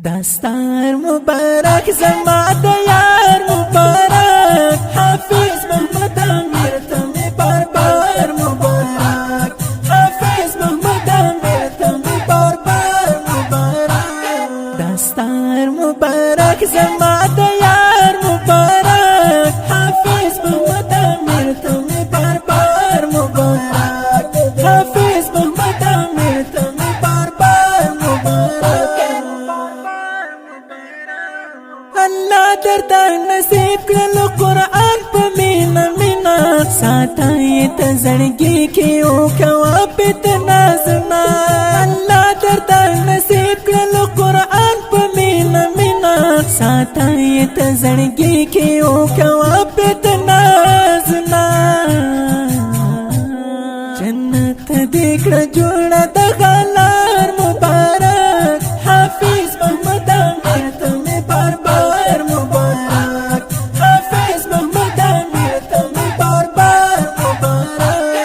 دستار مبارک زما د یار مبارک حافظ محمد امیر ته می بار بار مبارک حافظ محمد امیر ته می بار بار مبارک دستار مبارک زما د یار مبارک حافظ محمد امیر ته می بار بار مبارک حافظ محمد امیر ته می بار بار مبارک الله درته نصیب کړل قرآن په مینا مینا ساتای ته زړګي کې او کوا پت نازنا الله درته نصیب کړل قرآن په مینا مینا ساتای ته زړګي کې او کوا پت نازنا جنت دې کړه جوړ د غلار مبارک حافظ محمد امیر ته می بار بار مبارک حافظ محمد امیر ته می بار بار مبارک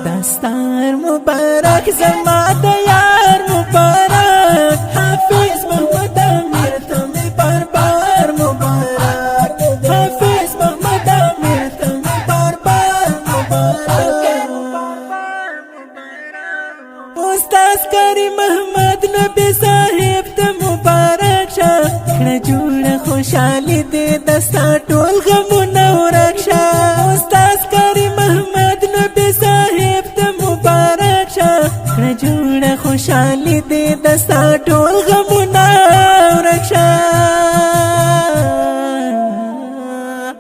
دستار مبارک زما د یار مبارک حافظ محمد امیر ته می بار بار مبارک حافظ محمد امیر ته می بار بار مبارک استاد کریم محمد نبی صاحب ته مبارک شه کړه جوړ خوشالي دې دستا ټول غمونه ورک شه استاد کریم محمد نبی صاحب ته مبارک شه کړه جوړ خوشالي دې دستا ټول غمونه ورک شه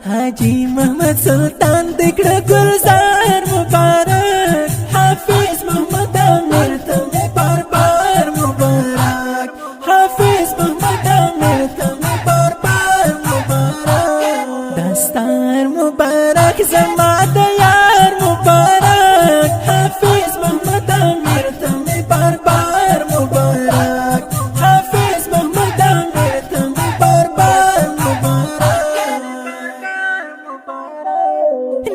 حاجی محمد سلطان دې کړه ګلزار مبارک حافظ محمد امیر ته می بار بار مبارک حافظ محمد امیر ته می بار بار مبارک دستار مبارک زما د یار مبارک حافظ محمد امیر ته می بار بار مبارک حافظ محمد امیر ته می بار بار مبارک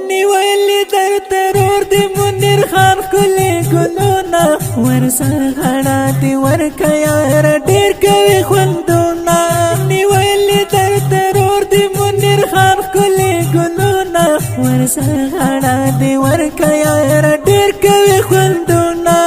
نیولی در ترور دی منیر خان کلی گلونا ورسا غڑا دی ورکا یار دیر کوي خوندونا نیولی در ترور دی منیر خان کلی گلونا ورسا غڑا دی ورکا یار دیر کوي خوندونا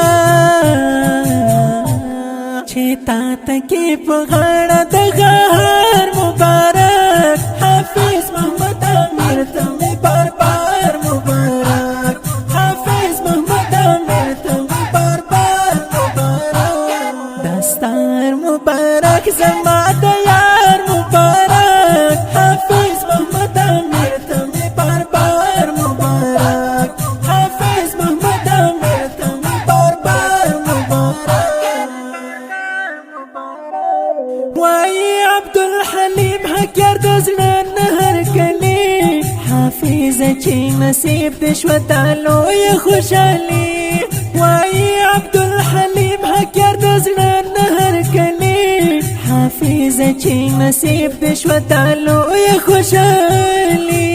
چیتا تکی پا غڑا د غار مبارک حافظ محمد امیر ته می بار بار مبارک حافظ محمد امیر ته می بار بار مبارک دستار مبارک زما د یار مبارک حافظ محمد امیر ته می بار بار مبارک حافظ محمد امیر ته می بار بار مبارک وای عبدالحلیم حکر د زړه نهر کلی حافظ چې نصیب د شو تعالو خوشالي وای عبدالحلیم حکر د زړه نهر کلی حافظ چې نصیب د شو تعالو خوشالي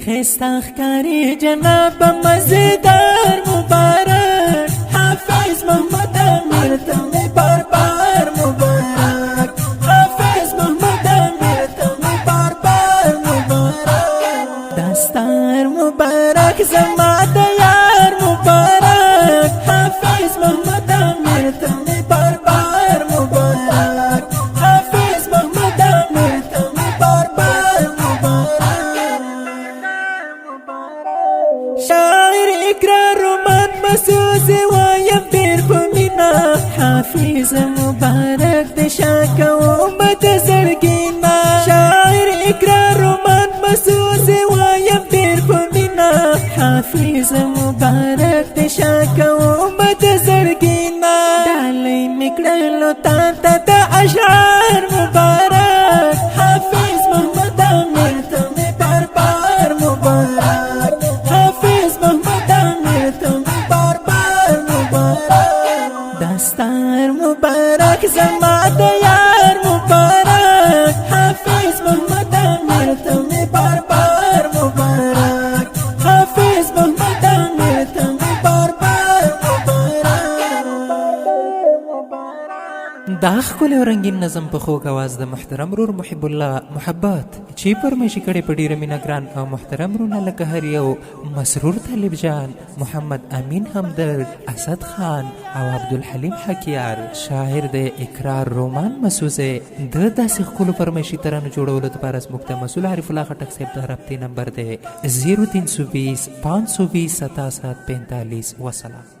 خستاخ کاری جناب مزیدار مبارک حافظ محمد امیر ته می بار بار مبارک حافظ محمد امیر ته می بار بار مبارک دستار مبارک زما د یار مبارک حافظ محمد امیر ته می بار بار مبارک حافظ محمد امیر ته می بار بار مبارک شاعر اقرار رومان مسوز وایم پیر پمینا حافظ مبارک د شاکو مت زړګینا شاعر اقرار رومان مسوز وایم پیر پمینا حافظ مبارک د شاکو مت زړګینا ډالۍ میکړلو تا ته د اشعار مبارک حافظ محمد امیر ته می بار بار مبارک حافظ محمد امیر ته می بار بار مبارک دستار مبارک زما د یار مبارک حافظ محمد امیر ته می بار بار مبارک حافظ محمد امیر ته می بار بار مبارک دا ښکلی او رنګین نظم په خوږ اواز د محترم رور محب الله محبت چې فرمایشي کړی په ډېره مینه ګران او محترم رونه لکه هر یو مسرور طالب جان، محمد امین همدرد، اسد خان او عبدالحلیم حکیار. شاعر د اقرار رومان مسوزه د داسې ښکلو فرمایشي ترانو جوړولو دپاره زموږ ته مسؤل عارف الله خټک صاحب د رابطې نمبر دی 0320 520 67 45. وسلام.